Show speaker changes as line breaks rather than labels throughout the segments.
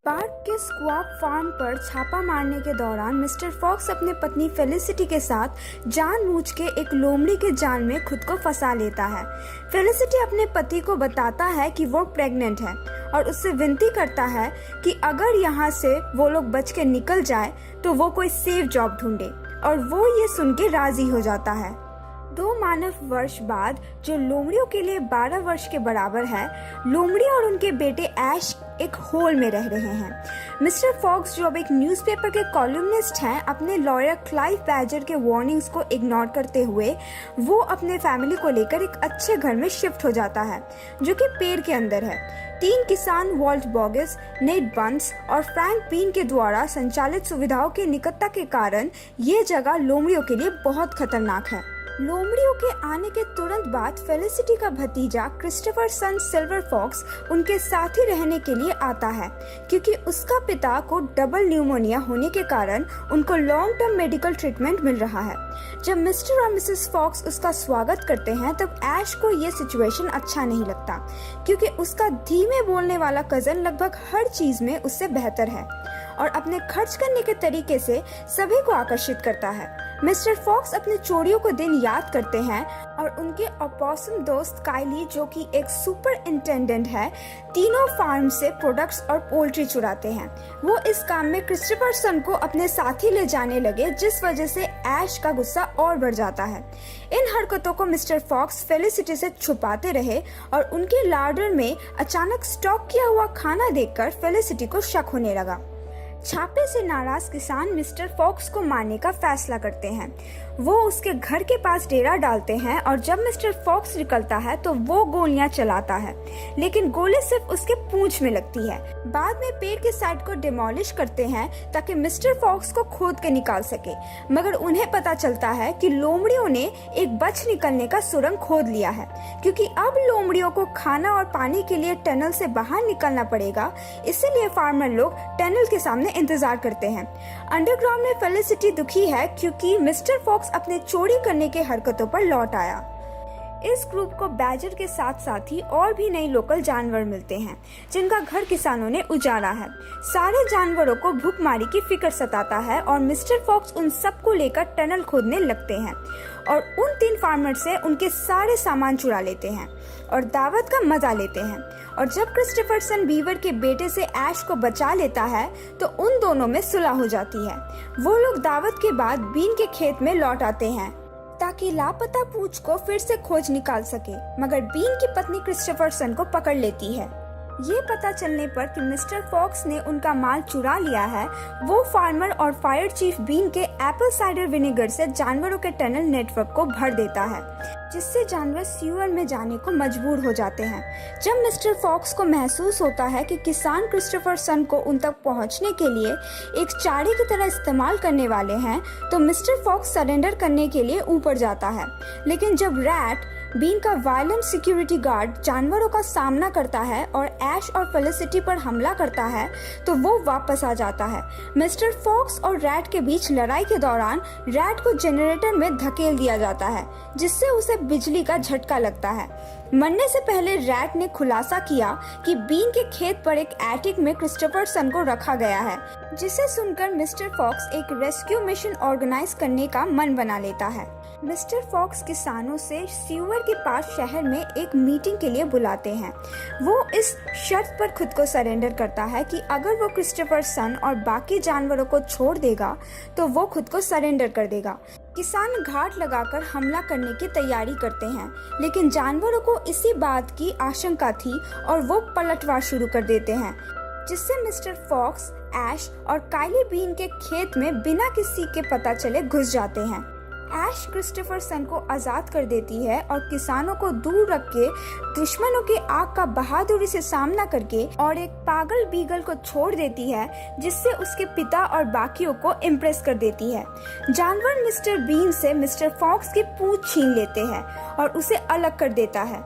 Park के स्क्वाब farm पर छापा मारने के दौरान मिस्टर फॉक्स अपने पत्नी फेलिसिटी के साथ जानबूझ के एक लोमड़ी के जाल में खुद को फंसा लेता है। फेलिसिटी अपने पति को बताता है कि वो प्रेग्नेंट है और उससे विनती करता है कि अगर यहाँ से वो लोग बच के निकल जाए तो वो कोई सेफ जॉब ढूंढे, और वो ये सुन के राजी हो जाता है। 2 मानव वर्ष बाद, जो लोमड़ियों के लिए 12 वर्ष के बराबर है, लोमड़ी और उनके बेटे ऐश एक होल में रह रहे हैं। मिस्टर फॉक्स, जो अब एक न्यूज़पेपर के कॉलमनिस्ट हैं, अपने लॉयर क्लाइव बैजर के वार्निंग्स को इग्नोर करते हुए वो अपने फैमिली को लेकर एक अच्छे घर में शिफ्ट हो जाता है, जो कि पेड़ के अंदर है। 3 किसान वॉल्ट बॉगिस, नेट बंस और फ्रैंक बीन के द्वारा संचालित सुविधाओं के निकटता के कारण ये जगह लोमड़ियों के लिए बहुत खतरनाक है। लोमड़ियों के आने के तुरंत बाद फेलिसिटी का भतीजा क्रिस्टोफर सन सिल्वर फॉक्स उनके साथ ही रहने के लिए आता है, क्योंकि उसका पिता को डबल न्यूमोनिया होने के कारण उनको लॉन्ग टर्म मेडिकल ट्रीटमेंट मिल रहा है। जब मिस्टर और मिसेस फॉक्स उसका स्वागत करते हैं तब ऐश को ये सिचुएशन अच्छा नहीं लगता, क्योंकि उसका धीमे बोलने वाला कजन लगभग हर चीज में उससे बेहतर है और अपने खर्च करने के तरीके से सभी को आकर्षित करता है। मिस्टर फॉक्स अपने चोरियों को दिन याद करते हैं और उनके ऑपोसम दोस्त काइली, जो कि एक सुपरिंटेंडेंट है, तीनों फार्म से प्रोडक्ट्स और पोल्ट्री चुराते हैं। वो इस काम में क्रिस्टोफर सन को अपने साथ ही ले जाने लगे, जिस वजह से ऐश का गुस्सा और बढ़ जाता है। इन हरकतों को मिस्टर फॉक्स फेलिसिटी से छुपाते रहे और उनके लार्डर में अचानक स्टॉक किया हुआ खाना देखकर फेलिसिटी को शक होने लगा। छापे से नाराज किसान मिस्टर फॉक्स को मारने का फैसला करते हैं। वो उसके घर के पास डेरा डालते हैं और जब मिस्टर फॉक्स निकलता है तो वो गोलियां चलाता है, लेकिन गोली सिर्फ उसके पूंछ में लगती है। बाद में पेड़ के साइड को डिमोलिश करते हैं ताकि मिस्टर फॉक्स को खोद के निकाल सके, मगर उन्हें पता चलता है कि लोमड़ियों ने एक बच निकलने का सुरंग खोद लिया है, क्योंकि अब लोमड़ियों को खाना और पानी के लिए टनल से बाहर निकलना पड़ेगा। इसीलिए फार्मर लोग टनल के सामने इंतजार करते हैं। अंडरग्राउंड में फेलिसिटी दुखी है क्योंकि मिस्टर फॉक्स अपने चोरी करने के हरकतों पर लौट आया। इस ग्रुप को बैजर के साथ साथ ही और भी नए लोकल जानवर मिलते हैं, जिनका घर किसानों ने उजाड़ा है। सारे जानवरों को भूखमरी की फिक्र सताता है और मिस्टर फॉक्स उन सबको लेकर टनल खोदने लगते हैं और उन 3 फार्मर से उनके सारे सामान चुरा लेते हैं और दावत का मजा लेते हैं। और जब क्रिस्टोफर सन बीवर के बेटे से ऐश को बचा लेता है तो उन दोनों में सुलह हो जाती है। वो लोग दावत के बाद बीन के खेत में लौट आते हैं ताकि लापता पूंछ को फिर से खोज निकाल सके, मगर बीन की पत्नी क्रिस्टोफर सन को पकड़ लेती है। ये पता चलने पर कि मिस्टर फॉक्स ने उनका माल चुरा लिया है, वो फार्मर और फायर चीफ बीन के एप्पल साइडर विनेगर से जानवरों के टनल नेटवर्क को भर देता है, जिससे जानवर सीवर में जाने को मजबूर हो जाते हैं। जब मिस्टर फॉक्स को महसूस होता है कि किसान क्रिस्टोफर सन को उन तक पहुंचने के लिए एक चारे की तरह इस्तेमाल करने वाले हैं, तो मिस्टर फॉक्स सरेंडर करने के लिए ऊपर जाता है। लेकिन जब रैट, बीन का वायलेंट सिक्योरिटी गार्ड, जानवरों का सामना करता है और ऐश और फेलिसिटी पर हमला करता है, तो वो वापस आ जाता है। मिस्टर फॉक्स और रैट के बीच लड़ाई के दौरान रैट को जनरेटर में धकेल दिया जाता है, जिससे उसे बिजली का झटका लगता है। मरने से पहले रैट ने खुलासा किया कि बीन के खेत पर एक एटिक में क्रिस्टोफर सन को रखा गया है, जिसे सुनकर मिस्टर फॉक्स एक रेस्क्यू मिशन ऑर्गेनाइज करने का मन बना लेता है। मिस्टर फॉक्स किसानों से सीवर के पास शहर में एक मीटिंग के लिए बुलाते हैं। वो इस शर्त पर खुद को सरेंडर करता है कि अगर वो क्रिस्टोफर सन और बाकी जानवरों को छोड़ देगा तो वो खुद को सरेंडर कर देगा। किसान घाट लगाकर हमला करने की तैयारी करते हैं, लेकिन जानवरों को इसी बात की आशंका थी और वो पलटवार शुरू कर देते हैं, जिससे मिस्टर फॉक्स, ऐश और काइली बीन के खेत में बिना किसी के पता चले घुस जाते हैं। ऐश क्रिस्टोफर सन को आजाद कर देती है और किसानों को दूर रख के दुश्मनों की आग का बहादुरी से सामना करके और एक पागल बीगल को छोड़ देती है, जिससे उसके पिता और बाकियों को इम्प्रेस कर देती है। जानवर मिस्टर बीन से मिस्टर फॉक्स की पूंछ छीन लेते हैं और उसे अलग कर देता है।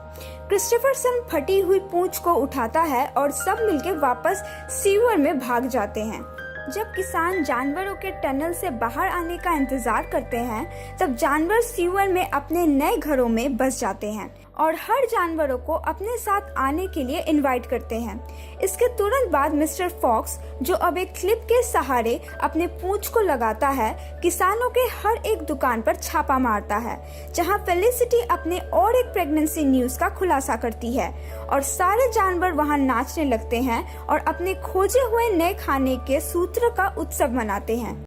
क्रिस्टोफर सन फटी हुई पूंछ को उठाता है और सब मिलके वापस सीवर में भाग जाते हैं। जब किसान जानवरों के टनल से बाहर आने का इंतजार करते हैं, तब जानवर सीवर में अपने नए घरों में बस जाते हैं और हर जानवरों को अपने साथ आने के लिए इनवाइट करते हैं। इसके तुरंत बाद मिस्टर फॉक्स, जो अब एक क्लिप के सहारे अपने पूंछ को लगाता है, किसानों के हर एक दुकान पर छापा मारता है, जहां फेलिसिटी अपने और एक प्रेगनेंसी न्यूज का खुलासा करती है और सारे जानवर वहां नाचने लगते हैं और अपने खोजे हुए नए खाने के सूत्र का उत्सव मनाते हैं।